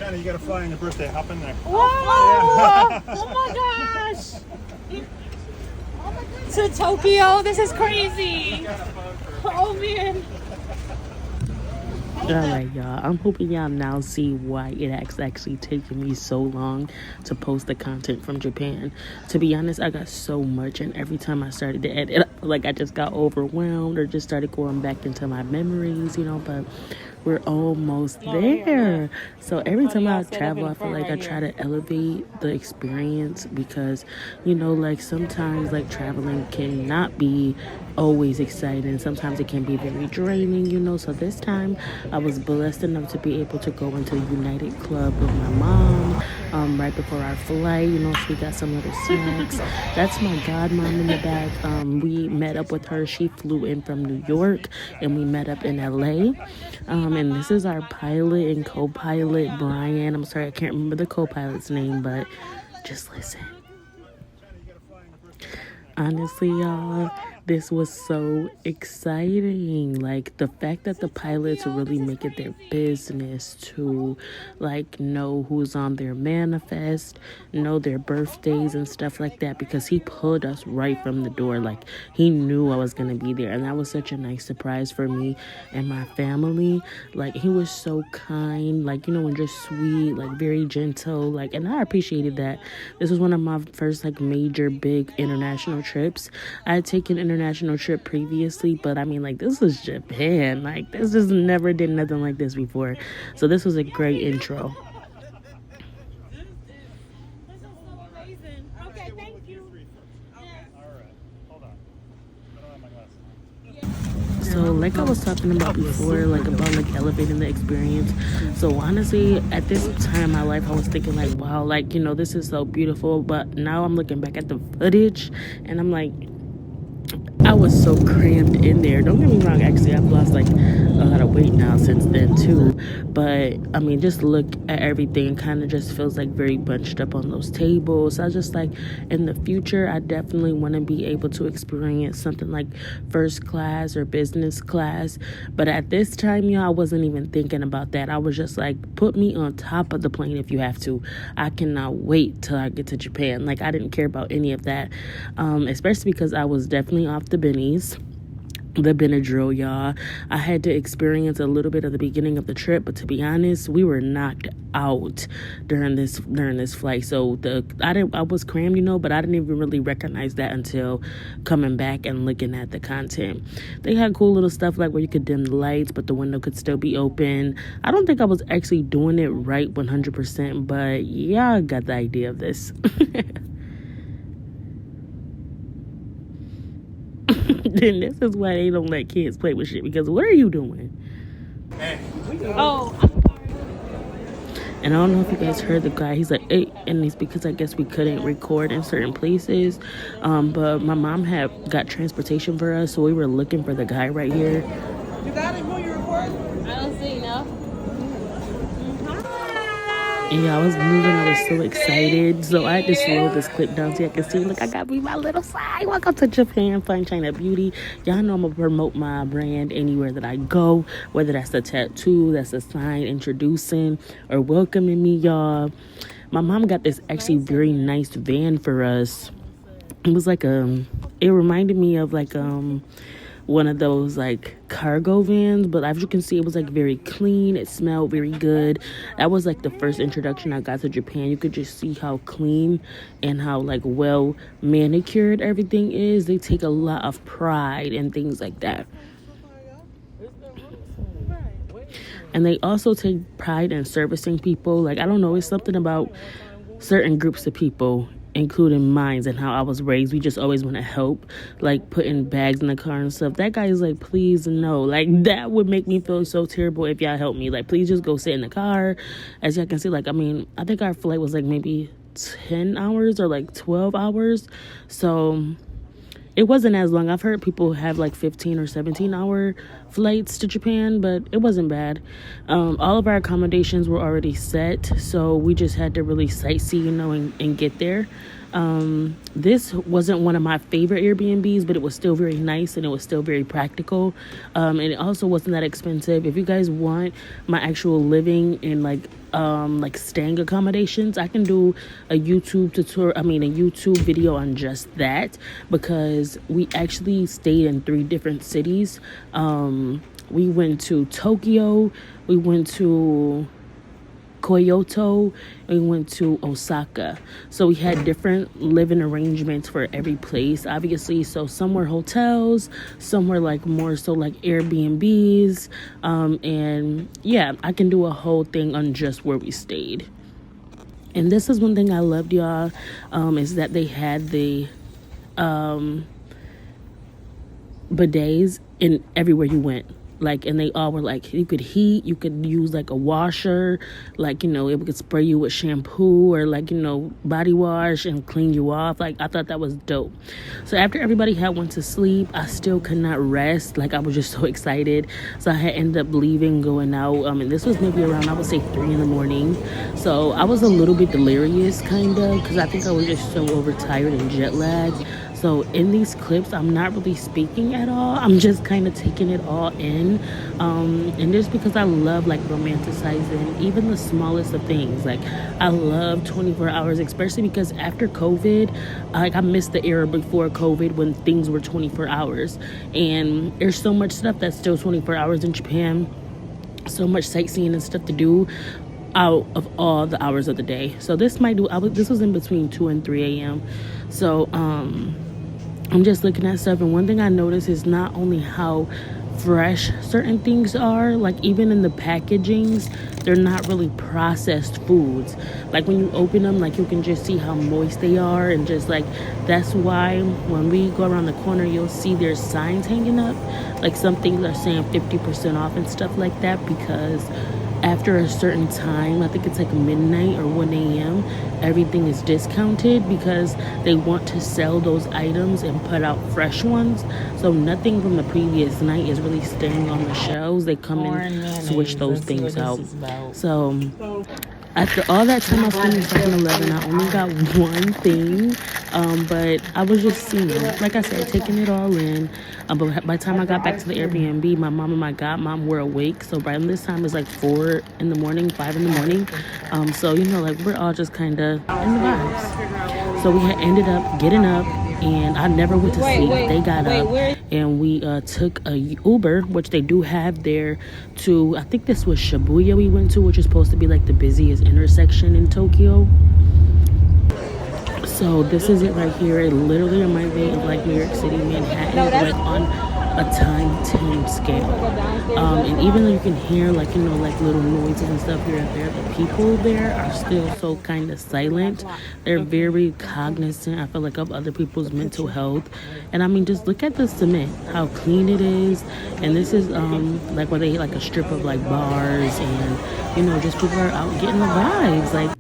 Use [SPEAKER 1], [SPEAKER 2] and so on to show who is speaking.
[SPEAKER 1] China, you gotta fly on your birthday. Hop in there.
[SPEAKER 2] Whoa! Oh my gosh! To Tokyo, this is crazy. Oh man.
[SPEAKER 3] Alright, y'all. I'm hoping y'all now see why it has actually taken me so long to post the content from Japan. To be honest, I got so much, and every time I started to edit, like I just got overwhelmed or just started going back into my memories, but we're almost there. So every time I travel, I feel like I try to elevate the experience because, like sometimes like traveling cannot be always exciting. Sometimes it can be very draining, So this time I was blessed enough to be able to go into the United Club with my mom right before our flight, so we got some little snacks. That's my godmom in the back. We met up with her. She flew in from New York and we met up in LA. And this is our pilot and co-pilot, Brian. I'm sorry, I can't remember the co-pilot's name, but just listen. Honestly, y'all, this was so exciting. Like, the fact that the pilots really make it their business to, like, know who's on their manifest, know their birthdays and stuff like that, because he pulled us right from the door. Like, he knew I was going to be there, and that was such a nice surprise for me and my family. Like, he was so kind, like, and just sweet, like, very gentle, like, and I appreciated that. This was one of my first, like, major, big international trips. I had taken international trip previously, but I mean, like, this was Japan. Like, this just never did nothing like this before. So this was a great intro. So like I was talking about before, like about like elevating the experience. So honestly, at this time in my life, I was thinking like, wow, like, this is so beautiful. But now I'm looking back at the footage and I'm like, I was so crammed in there. Don't get me wrong, actually, I've lost like a lot of weight now since then too. But I mean, just look at everything, kind of just feels like very bunched up on those tables. I was just like, in the future, I definitely want to be able to experience something like first class or business class. But at this time, I wasn't even thinking about that. I was just like, put me on top of the plane if you have to. I cannot wait till I get to Japan. Like, I didn't care about any of that, especially because I was definitely off the Bennies. The Benadryl, y'all. I had to experience a little bit of the beginning of the trip, but to be honest, we were knocked out during this flight. So I was crammed, but I didn't even really recognize that until coming back and looking at the content. They had cool little stuff like where you could dim the lights, but the window could still be open. I don't think I was actually doing it right 100%, but yeah, I got the idea of this. Then this is why they don't let kids play with shit, because what are you doing?
[SPEAKER 2] Oh.
[SPEAKER 3] And I don't know if you guys heard the guy. He's like, hey, and it's because I guess we couldn't record in certain places. But my mom had got transportation for us, so we were looking for the guy right here.
[SPEAKER 4] You got it? Who you record?
[SPEAKER 2] I don't see no.
[SPEAKER 3] Yeah, I was moving. I was so excited. So I had to slow this clip down so you can see. Look, I got me my little sign. Welcome to Japan, Fine China Beauty. Y'all know I'm going to promote my brand anywhere that I go. Whether that's a tattoo, that's a sign introducing or welcoming me, y'all. My mom got this actually very nice van for us. It was like it reminded me of like one of those like cargo vans, but as you can see, it was like very clean. It smelled very good. That was like the first introduction I got to Japan. You could just see how clean and how like well manicured everything is. They take a lot of pride in things like that. And they also take pride in servicing people. Like, I don't know, it's something about certain groups of people, including mine and how I was raised. We just always want to help, like putting bags in the car and stuff. That guy is like, please no. Like, that would make me feel so terrible if y'all help me. Like, please just go sit in the car. As y'all can see, like, I mean, I think our flight was like maybe 10 hours or like 12 hours. So it wasn't as long. I've heard people have like 15 or 17 hour flights to Japan, but it wasn't bad. All of our accommodations were already set, so we just had to really sightsee, and get there. This wasn't one of my favorite Airbnbs, but it was still very nice and it was still very practical. And it also wasn't that expensive. If you guys want my actual living and like staying accommodations, I can do a YouTube video on just that, because we actually stayed in 3 different cities. We went to Tokyo, we went to Kyoto, and we went to Osaka. So we had different living arrangements for every place, obviously. So some were hotels, some were like more so like Airbnbs, and yeah, I can do a whole thing on just where we stayed. And this is one thing I loved, y'all, is that they had the bidets in everywhere you went. Like, and they all were like, you could heat, you could use like a washer, like, you know, it could spray you with shampoo or like, you know, body wash and clean you off. Like, I thought that was dope. So after everybody had went to sleep, I still could not rest. Like, I was just so excited. So I had ended up leaving, going out. And this was maybe around, I would say 3 in the morning. So I was a little bit delirious, kind of, because I think I was just so overtired and jet lagged. So in these clips, I'm not really speaking at all. I'm just kind of taking it all in. And just because I love like romanticizing even the smallest of things. Like, I love 24 hours, especially because after COVID, like, I missed the era before COVID when things were 24 hours. And there's so much stuff that's still 24 hours in Japan. So much sightseeing and stuff to do out of all the hours of the day. So this was in between 2 and 3 a.m. So I'm just looking at stuff, and one thing I noticed is not only how fresh certain things are, like even in the packagings, they're not really processed foods. Like when you open them, like you can just see how moist they are, and just like that's why when we go around the corner, you'll see there's signs hanging up, like some things are saying 50% off and stuff like that, because after a certain time, I think it's like midnight or 1 a.m., everything is discounted because they want to sell those items and put out fresh ones. So nothing from the previous night is really staying on the shelves. They come and switch those things out. So after all that time I spent in 7-Eleven, I only got one thing, but I was just seeing it. Like I said, taking it all in. But by the time I got back to the Airbnb, my mom and my godmom were awake. So by this time, it's like 4 in the morning, 5 in the morning. So, you know, like we're all just kind of in the vibes. So we had ended up getting up, and I never went to sleep. They got up, and we took a Uber, which they do have there, to, I think this was Shibuya we went to, which is supposed to be like the busiest intersection in Tokyo. So this is it right here. It literally reminds me of like New York City, Manhattan, like on a time scale. And even though you can hear like, you know, like little noises and stuff here and there, the people there are still so kind of silent. They're very cognizant, I feel like, of other people's mental health. And I mean, just look at the cement, how clean it is. And this is like where they like a strip of like bars, and you know, just people are out getting the vibes. Like,